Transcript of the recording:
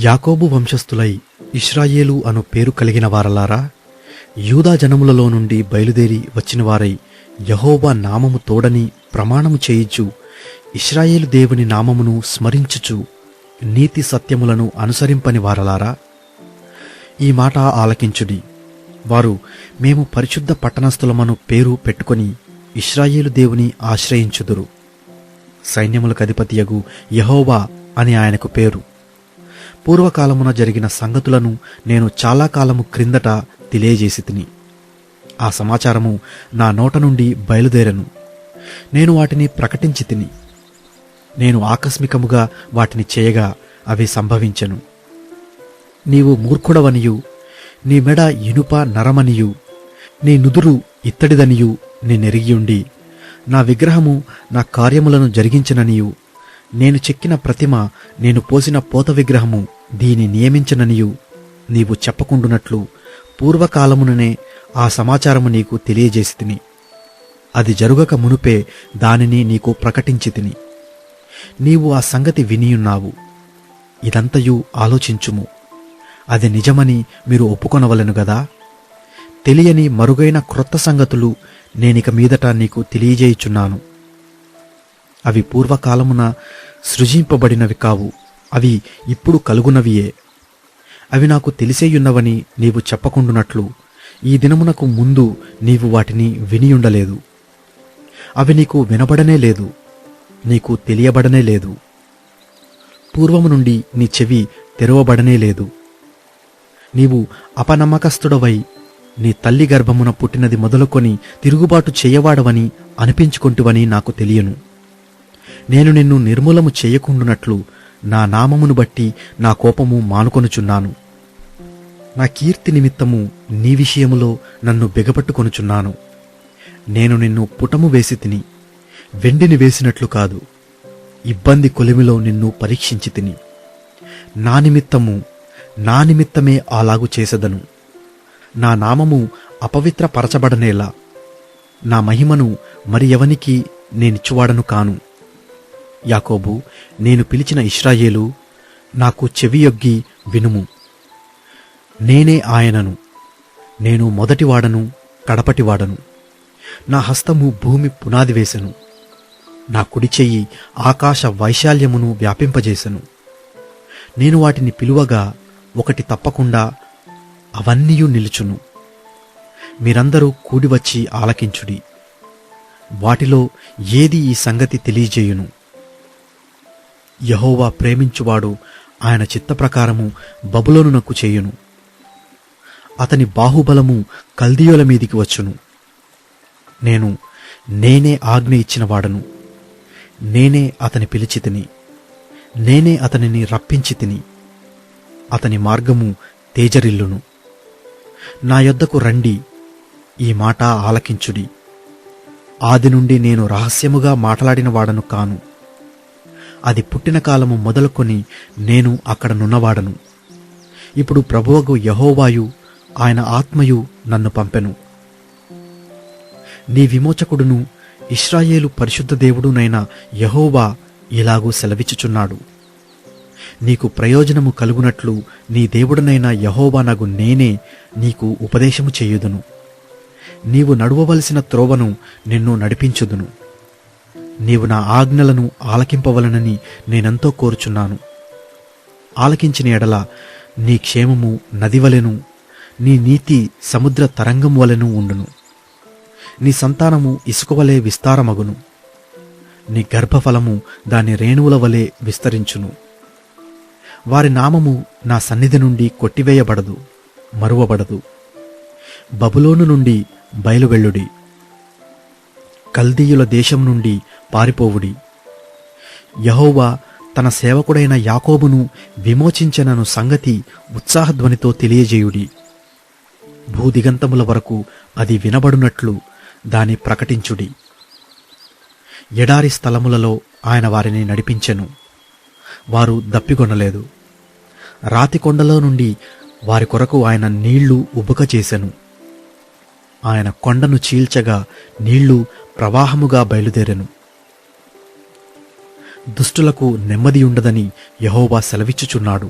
యాకోబు వంశస్థులై ఇశ్రాయేలు అను పేరు కలిగిన వారలారా, యూదా జనములలో నుండి బయలుదేరి వచ్చినవారై యెహోవా నామము తోడని ప్రమాణము చేయిచు ఇశ్రాయేలు దేవుని నామమును స్మరించుచు నీతి సత్యములను అనుసరింపని వారలారా, ఈ మాట ఆలకించుడి. వారు మేము పరిశుద్ధ పట్టణస్థులమను పేరు పెట్టుకొని ఇశ్రాయేలు దేవుని ఆశ్రయించుదురు. సైన్యములకు అధిపతియగు యెహోవా అని ఆయనకు పేరు. పూర్వకాలమున జరిగిన సంగతులను నేను చాలా కాలము క్రిందట తెలియజేసి తిని, ఆ సమాచారము నా నోట నుండి బయలుదేరెను. నేను వాటిని ప్రకటించి తిని, నేను ఆకస్మికముగా వాటిని చేయగా అవి సంభవించెను. నీవు మూర్ఖుడవనియు, నీ మెడ ఇనుప నరమనియు, నీ నుదురు ఇత్తడిదనియు నేనెరిగియుండి, నా విగ్రహము నా కార్యములను జరిగించననియు, నేను చెక్కిన ప్రతిమ, నేను పోసిన పోత విగ్రహము దీని నియమించననియు నీవు చెప్పకుండునట్లు పూర్వకాలముననే ఆ సమాచారము నీకు తెలియజేసి తిని, అది జరుగక మునుపే దానిని నీకు ప్రకటించి తిని. నీవు ఆ సంగతి వినియున్నావు. ఇదంతయు ఆలోచించుము. అది నిజమని మీరు ఒప్పుకొనవలెను గదా. తెలియని మరుగైన క్రొత్త సంగతులు నేనిక మీదట నీకు తెలియజేయుచున్నాను. అవి పూర్వకాలమున సృజింపబడినవి కావు, అవి ఇప్పుడు కలుగునవియే. అవి నాకు తెలిసేయున్నవని నీవు చెప్పకుండునట్లు ఈ దినమునకు ముందు నీవు వాటిని వినియుండలేదు. అవి నీకు వినబడనే లేదు, నీకు తెలియబడనే లేదు. పూర్వము నుండి నీ చెవి తెరవబడనే లేదు. నీవు అపనమ్మకస్తుడవై నీ తల్లి గర్భమున పుట్టినది మొదలుకొని తిరుగుబాటు చేయవాడవని అనిపించుకుంటువని నాకు తెలియను. నేను నిన్ను నిర్మూలము చేయకుండునట్లు నా నామమును బట్టి నా కోపము మానుకొనుచున్నాను. నా కీర్తి నిమిత్తము నీ విషయములో నన్ను బిగపట్టుకొనుచున్నాను. నేను నిన్ను పుటము వేసి తిని, వెండిని వేసినట్లు కాదు, ఇబ్బంది కొలిమిలో నిన్ను పరీక్షించి తిని. నా నిమిత్తమే అలాగు చేసెదను. నా నామము అపవిత్రపరచబడనేలా నా మహిమను మరి ఎవనికి నేనిచ్చువాడను కాను. యాకోబు, నేను పిలిచిన ఇశ్రాయేలు, నాకు చెవియొగ్గి వినుము. నేనే ఆయనను, నేను మొదటివాడను, కడపటివాడను. నా హస్తము భూమి పునాది వేసెను, నా కుడి చెయ్యి ఆకాశ వైశాల్యమును వ్యాపింపజేసెను. నేను వాటిని పిలువగా ఒకటి తప్పకుండా అవన్నీయు నిలుచును. మీరందరూ కూడివచ్చి ఆలకించుడి. వాటిలో ఏది ఈ సంగతి తెలియజేయును? యెహోవా ప్రేమించువాడు ఆయన చిత్తప్రకారము బబులోనునకు చేయును. అతని బాహుబలము కల్దీయుల మీదికి వచ్చును. నేనే ఆజ్ఞ ఇచ్చినవాడను. నేనే అతని పిలిచితిని. నేనే అతనిని రప్పించి తిని. అతని మార్గము తేజరిల్లును. నా యొద్దకు రండి, ఈ మాట ఆలకించుడి. ఆది నుండి నేను రహస్యముగా మాట్లాడిన వాడను కాను. అది పుట్టిన కాలము మొదలుకొని నేను అక్కడ నున్నవాడను. ఇప్పుడు ప్రభువగు యెహోవాయు ఆయన ఆత్మయు నన్ను పంపెను. నీ విమోచకుడును ఇశ్రాయేలు పరిశుద్ధ దేవుడునైన యెహోవా ఇలాగూ సెలవిచ్చుచున్నాడు. నీకు ప్రయోజనము కలుగునట్లు నీ దేవుడనైన యెహోవానగు నేనే నీకు ఉపదేశము చేయుదును. నీవు నడువవలసిన త్రోవను నిన్ను నడిపించుదును. నీవు నా ఆజ్ఞలను ఆలకింపవలనని నేనెంతో కోరుచున్నాను. ఆలకించిన ఎడల నీ క్షేమము నదివలెను, నీ నీతి సముద్ర తరంగం వలెను ఉండును. నీ సంతానము ఇసుకవలే విస్తారమగును. నీ గర్భఫలము దాని రేణువుల వలె విస్తరించును. వారి నామము నా సన్నిధి నుండి కొట్టివేయబడదు, మరువబడదు. బబులోను నుండి బయలువెళ్ళుడి. కల్దీయుల దేశం నుండి పారిపోవుడి. యెహోవా తన సేవకుడైన యాకోబును విమోచించెనను సంగతి ఉత్సాహధ్వనితో తెలియజేయుడి. భూదిగంతముల వరకు అది వినబడునట్లు దాని ప్రకటించుడి. ఎడారి స్థలములలో ఆయన వారిని నడిపించెను, వారు దప్పికొనలేదు. రాతి కొండలో నుండి వారి కొరకు ఆయన నీళ్లు ఉబుక చేసెను. ఆయన కొండను చీల్చగా నీళ్లు ప్రవాహముగా బయలుదేరెను. దుష్టులకు నెమ్మదియుండదని యెహోవా సెలవిచ్చుచున్నాడు.